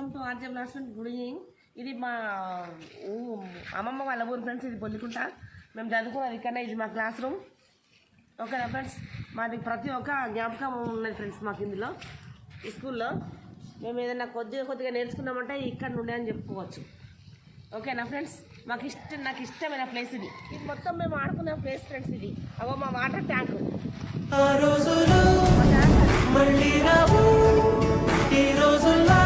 Welcome to RJ blogs. Good evening. ఇది మా అమ్మమ్మ వాళ్ళ ఊరు ఫ్రెండ్స్. ఇది పొల్లికుంట. మేము చదువుకున్నది ఇక్కడ. ఇది మా క్లాస్ రూమ్. ఓకేనా ఫ్రెండ్స్? మాది ప్రతి ఒక్క జ్ఞాపకం ఉన్నది ఫ్రెండ్స్ మాకు ఇందులో. ఈ స్కూల్లో మేము ఏదైనా కొద్దిగా నేర్చుకున్నామంటే ఇక్కడ నుండే అని చెప్పుకోవచ్చు. ఓకేనా ఫ్రెండ్స్? నాకు ఇష్టమైన ప్లేస్ ఇది. ఇది మొత్తం మేము ఆడుకునే ప్లేస్ ఫ్రెండ్స్. ఇది అవో మా వాటర్ ట్యాంక్. ఆ రోజులు మళ్ళీ రావు, ఈ రోజుల్లో